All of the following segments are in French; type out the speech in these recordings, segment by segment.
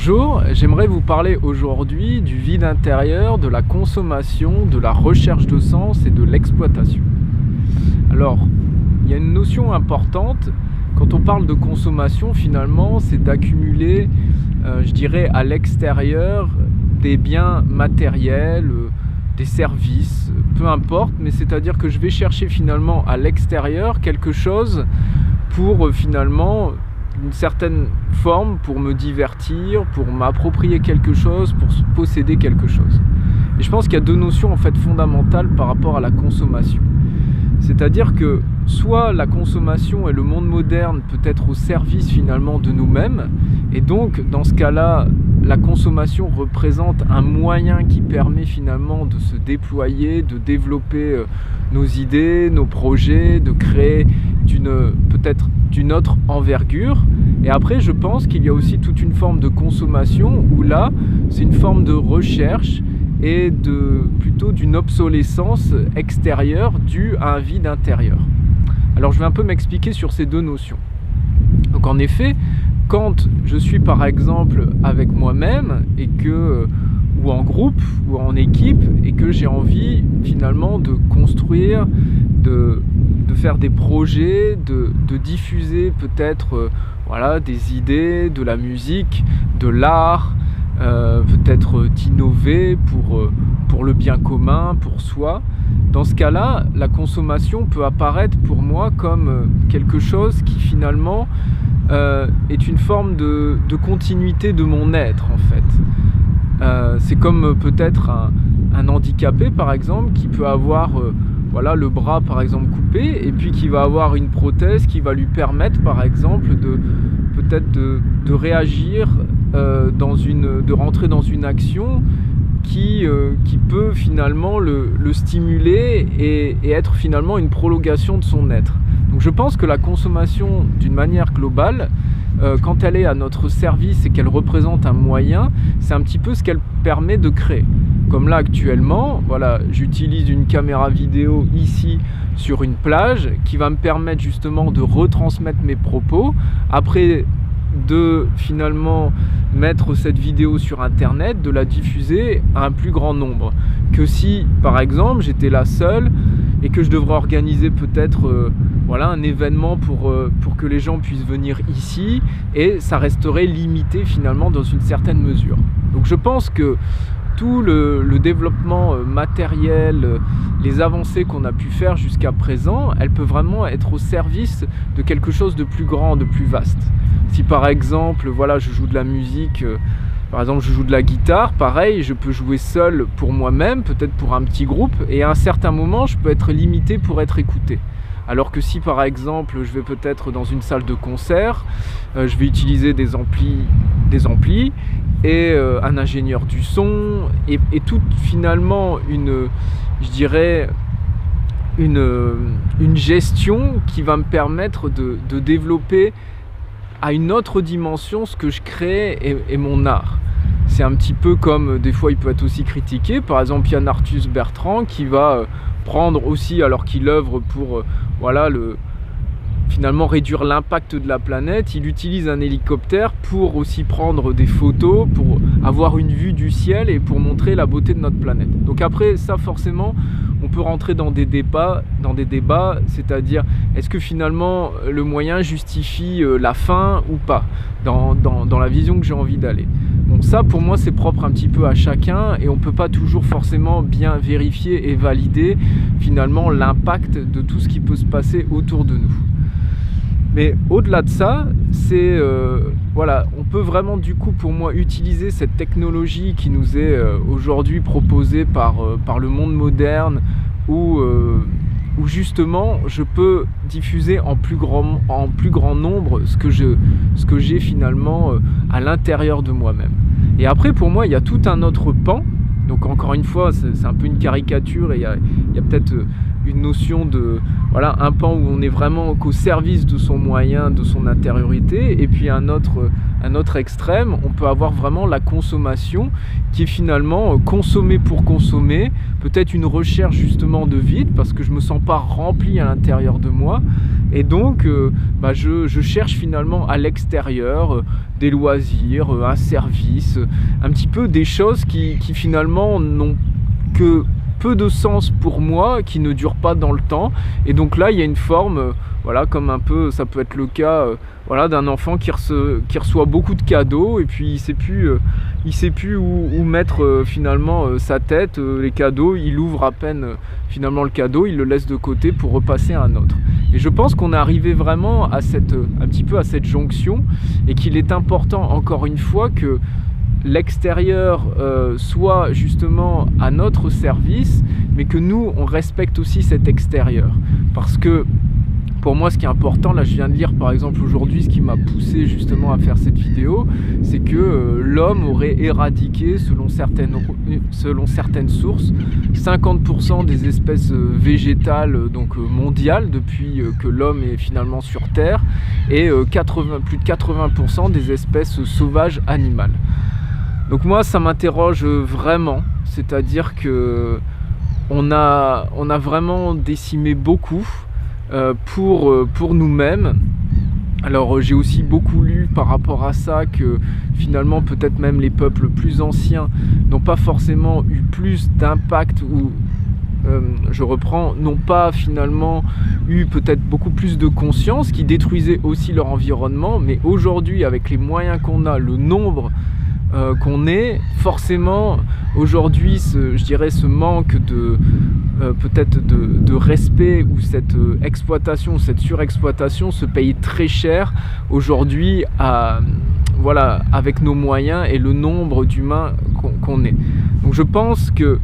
Bonjour, j'aimerais vous parler aujourd'hui du vide intérieur, de la consommation, de la recherche de sens et de l'exploitation. Alors, il y a une notion importante, quand on parle de consommation finalement, c'est d'accumuler, je dirais, à l'extérieur des biens matériels, des services, peu importe, mais c'est-à-dire que je vais chercher finalement à l'extérieur quelque chose pour finalement une certaine forme, pour me divertir, pour m'approprier quelque chose, pour posséder quelque chose. Et je pense qu'il y a deux notions en fait fondamentales par rapport à la consommation. C'est-à-dire que soit la consommation et le monde moderne peut être au service finalement de nous-mêmes, et donc dans ce cas-là, la consommation représente un moyen qui permet finalement de se déployer, de développer nos idées, nos projets, de créer peut-être d'une autre envergure. Et après, je pense qu'il y a aussi toute une forme de consommation où là, c'est une forme de recherche et plutôt d'une obsolescence extérieure due à un vide intérieur. Alors je vais un peu m'expliquer sur ces deux notions. Donc en effet, quand je suis par exemple avec moi-même ou en groupe ou en équipe et que j'ai envie finalement de construire, de faire des projets, de diffuser peut-être des idées, de la musique, de l'art, peut-être d'innover pour le bien commun, pour soi. Dans ce cas-là, la consommation peut apparaître pour moi comme quelque chose qui finalement est une forme de continuité de mon être en fait. C'est comme peut-être un handicapé par exemple qui peut avoir le bras par exemple coupé et puis qui va avoir une prothèse qui va lui permettre par exemple de réagir, de rentrer dans une action qui peut finalement le stimuler et être finalement une prolongation de son être. Donc je pense que la consommation d'une manière globale, quand elle est à notre service et qu'elle représente un moyen, c'est un petit peu ce qu'elle permet de créer. Comme là actuellement, j'utilise une caméra vidéo ici sur une plage qui va me permettre justement de retransmettre mes propos. Après, de finalement mettre cette vidéo sur internet, de la diffuser à un plus grand nombre. Que si par exemple j'étais là seul et que je devrais organiser peut-être un événement pour que les gens puissent venir ici, et ça resterait limité finalement dans une certaine mesure. Donc je pense que tout le développement matériel, les avancées qu'on a pu faire jusqu'à présent, elles peuvent vraiment être au service de quelque chose de plus grand, de plus vaste. Si par exemple, je joue de la musique, par exemple je joue de la guitare, pareil, je peux jouer seul pour moi-même, peut-être pour un petit groupe, et à un certain moment, je peux être limité pour être écouté. Alors que si par exemple, je vais peut-être dans une salle de concert, je vais utiliser des amplis et un ingénieur du son et toute finalement une gestion qui va me permettre de développer à une autre dimension ce que je crée et mon art. C'est un petit peu comme, des fois il peut être aussi critiqué, par exemple Yann Arthus Bertrand qui va prendre aussi, alors qu'il œuvre pour finalement réduire l'impact de la planète, il utilise un hélicoptère pour aussi prendre des photos, pour avoir une vue du ciel et pour montrer la beauté de notre planète. Donc après ça forcément on peut rentrer dans des débats, c'est-à-dire est-ce que finalement le moyen justifie la fin ou pas dans la vision que j'ai envie d'aller. Bon, ça pour moi c'est propre un petit peu à chacun et on ne peut pas toujours forcément bien vérifier et valider finalement l'impact de tout ce qui peut se passer autour de nous. Mais au-delà de ça, on peut vraiment du coup pour moi utiliser cette technologie qui nous est aujourd'hui proposée par le monde moderne où justement je peux diffuser en plus grand nombre ce que j'ai finalement à l'intérieur de moi-même. Et après pour moi il y a tout un autre pan. Donc encore une fois, c'est un peu une caricature et il y a peut-être une notion de voilà, un pan où on est vraiment qu'au service de son moyen, de son intériorité, et puis un autre extrême, on peut avoir vraiment la consommation qui est finalement consommer pour consommer, peut-être une recherche justement de vide parce que je me sens pas rempli à l'intérieur de moi, et donc je cherche finalement à l'extérieur des loisirs, un service, un petit peu des choses qui finalement n'ont que peu de sens pour moi, qui ne durent pas dans le temps. Et donc là il y a une forme voilà, comme un peu ça peut être le cas voilà, d'un enfant qui reçoit beaucoup de cadeaux et puis il sait plus où mettre finalement sa tête, les cadeaux, il ouvre à peine finalement le cadeau, il le laisse de côté pour repasser à un autre. Et je pense qu'on est arrivé vraiment à un petit peu à cette jonction, et qu'il est important encore une fois que l'extérieur soit justement à notre service, mais que nous on respecte aussi cet extérieur. Parce que pour moi, ce qui est important, là je viens de lire par exemple aujourd'hui, ce qui m'a poussé justement à faire cette vidéo, c'est que l'homme aurait éradiqué, selon certaines sources, 50% des espèces végétales mondiales depuis que l'homme est finalement sur Terre, et plus de 80% des espèces sauvages animales. Donc moi ça m'interroge vraiment, c'est-à-dire que on a vraiment décimé beaucoup pour nous-mêmes. Alors j'ai aussi beaucoup lu par rapport à ça que finalement peut-être même les peuples plus anciens n'ont pas forcément eu plus d'impact, ou n'ont pas finalement eu peut-être beaucoup plus de conscience, qui détruisaient aussi leur environnement, mais aujourd'hui avec les moyens qu'on a, le nombre qu'on est, forcément aujourd'hui ce manque de peut-être de respect, ou cette exploitation, cette surexploitation se paye très cher aujourd'hui voilà, avec nos moyens et le nombre d'humains qu'on est. Donc je pense que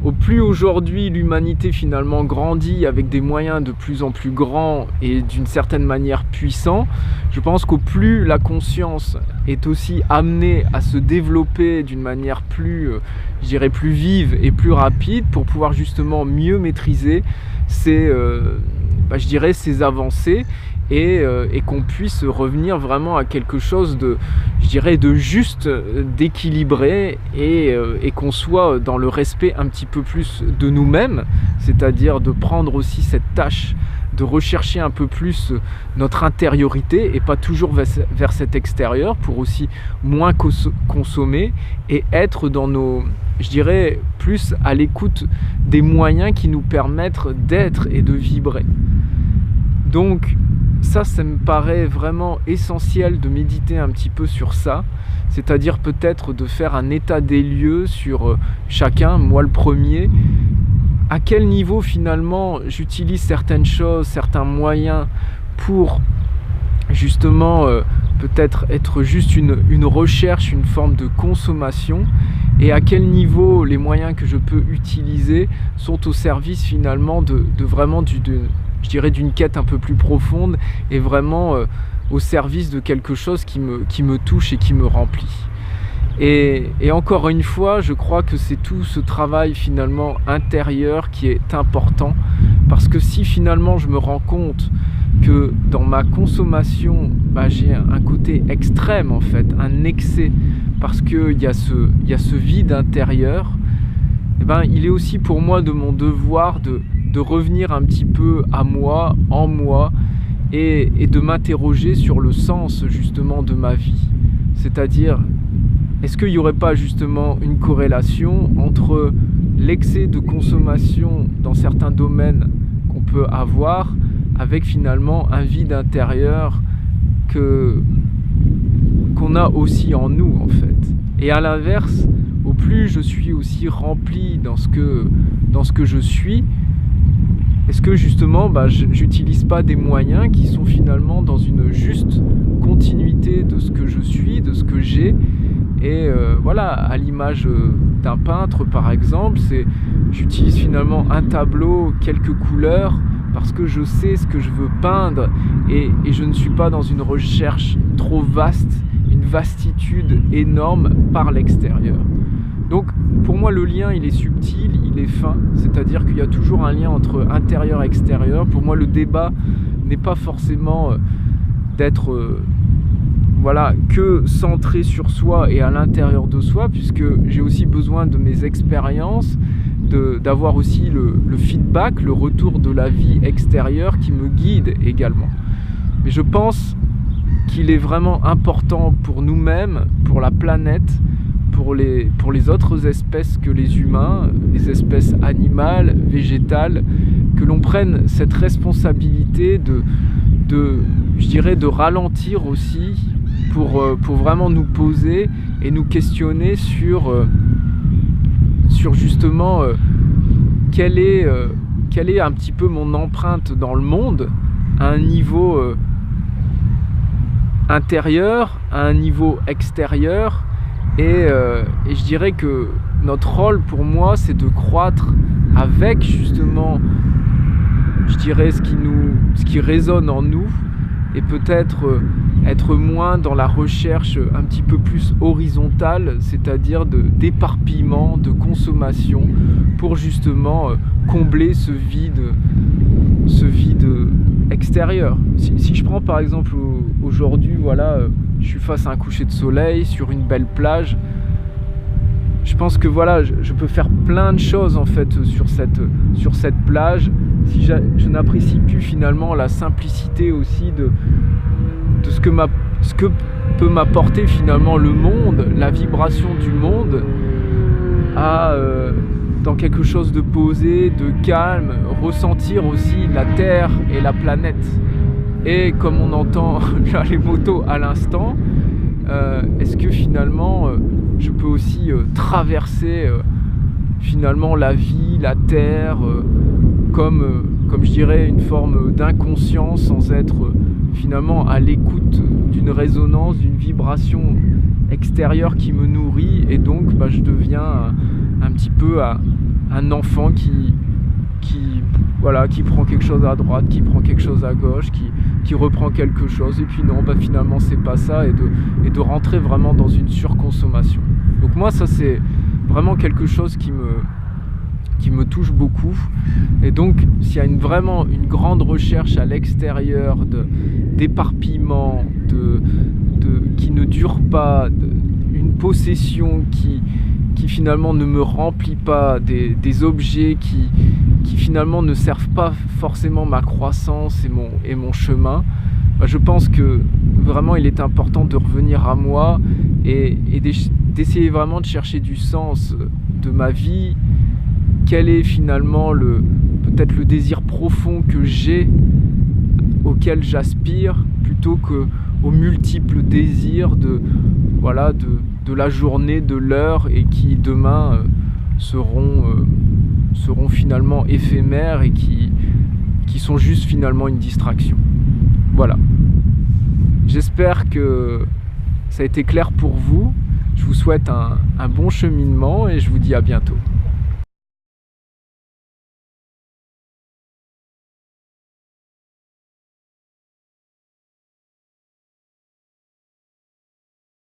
au plus aujourd'hui l'humanité finalement grandit avec des moyens de plus en plus grands et d'une certaine manière puissants, je pense qu'au plus la conscience est aussi amenée à se développer d'une manière plus, plus vive et plus rapide, pour pouvoir justement mieux maîtriser ces avancées, et qu'on puisse revenir vraiment à quelque chose de juste, d'équilibré, et qu'on soit dans le respect un petit peu plus de nous-mêmes, c'est-à-dire de prendre aussi cette tâche de rechercher un peu plus notre intériorité et pas toujours vers cet extérieur, pour aussi moins consommer et être dans plus à l'écoute des moyens qui nous permettent d'être et de vibrer. Donc ça me paraît vraiment essentiel de méditer un petit peu sur ça, c'est-à-dire peut-être de faire un état des lieux sur chacun, moi le premier, à quel niveau finalement j'utilise certaines choses, certains moyens pour justement peut-être être juste une recherche, une forme de consommation, et à quel niveau les moyens que je peux utiliser sont au service finalement de vraiment d'une quête un peu plus profonde, et vraiment au service de quelque chose qui me touche et qui me remplit. Et encore une fois, je crois que c'est tout ce travail finalement intérieur qui est important, parce que si finalement je me rends compte que dans ma consommation, j'ai un côté extrême en fait, un excès, parce qu'il y a ce vide intérieur, il est aussi pour moi de mon devoir de revenir un petit peu à moi, en moi, et de m'interroger sur le sens justement de ma vie. C'est-à-dire, est-ce qu'il n'y aurait pas justement une corrélation entre l'excès de consommation dans certains domaines qu'on peut avoir, avec finalement un vide intérieur qu'on a aussi en nous en fait. Et à l'inverse, au plus je suis aussi rempli dans ce que je suis, est-ce que justement j'utilise pas des moyens qui sont finalement dans une juste continuité de ce que je suis, de ce que j'ai. Et voilà, à l'image d'un peintre par exemple, j'utilise finalement un tableau, quelques couleurs, parce que je sais ce que je veux peindre, et je ne suis pas dans une recherche trop vaste, une vastitude énorme par l'extérieur. Donc pour moi le lien il est subtil, il est fin, c'est-à-dire qu'il y a toujours un lien entre intérieur et extérieur. Pour moi le débat n'est pas forcément d'être que centré sur soi et à l'intérieur de soi, puisque j'ai aussi besoin de mes expériences, d'avoir aussi le feedback, le retour de la vie extérieure qui me guide également. Mais je pense qu'il est vraiment important pour nous-mêmes, pour la planète, pour les autres espèces que les humains, les espèces animales, végétales, que l'on prenne cette responsabilité de ralentir aussi pour vraiment nous poser et nous questionner sur justement quelle est un petit peu mon empreinte dans le monde à un niveau intérieur, à un niveau extérieur. Et je dirais que notre rôle pour moi c'est de croître avec justement, je dirais, ce qui résonne en nous, et peut-être être moins dans la recherche un petit peu plus horizontale, c'est-à-dire d'éparpillement, de consommation, pour justement combler ce vide extérieur. Si je prends par exemple aujourd'hui, je suis face à un coucher de soleil sur une belle plage. Je pense que je peux faire plein de choses en fait sur cette plage. Si je n'apprécie plus finalement la simplicité aussi de ce que peut m'apporter finalement le monde, la vibration du monde, dans quelque chose de posé, de calme, ressentir aussi la Terre et la planète. Et comme on entend les motos à l'instant, est-ce que finalement je peux aussi traverser finalement la vie, la Terre, comme je dirais une forme d'inconscience, sans être finalement à l'écoute d'une résonance, d'une vibration extérieure qui me nourrit, et donc je deviens un petit peu un enfant qui prend quelque chose à droite, qui prend quelque chose à gauche, qui reprend quelque chose, et puis non, finalement c'est pas ça, et de rentrer vraiment dans une surconsommation. Donc moi ça c'est vraiment quelque chose qui me touche beaucoup. Et donc s'il y a vraiment une grande recherche à l'extérieur d'éparpillement, qui ne dure pas, une possession qui finalement ne me remplit pas, des objets qui finalement ne servent pas forcément ma croissance et mon chemin, je pense que vraiment il est important de revenir à moi et d'essayer vraiment de chercher du sens de ma vie. Quel est finalement peut-être le désir profond que j'ai, auquel j'aspire, plutôt qu'aux multiples désirs de la journée, de l'heure, et qui demain seront finalement éphémères et qui sont juste finalement une distraction. Voilà. J'espère que ça a été clair pour vous. Je vous souhaite un bon cheminement et je vous dis à bientôt.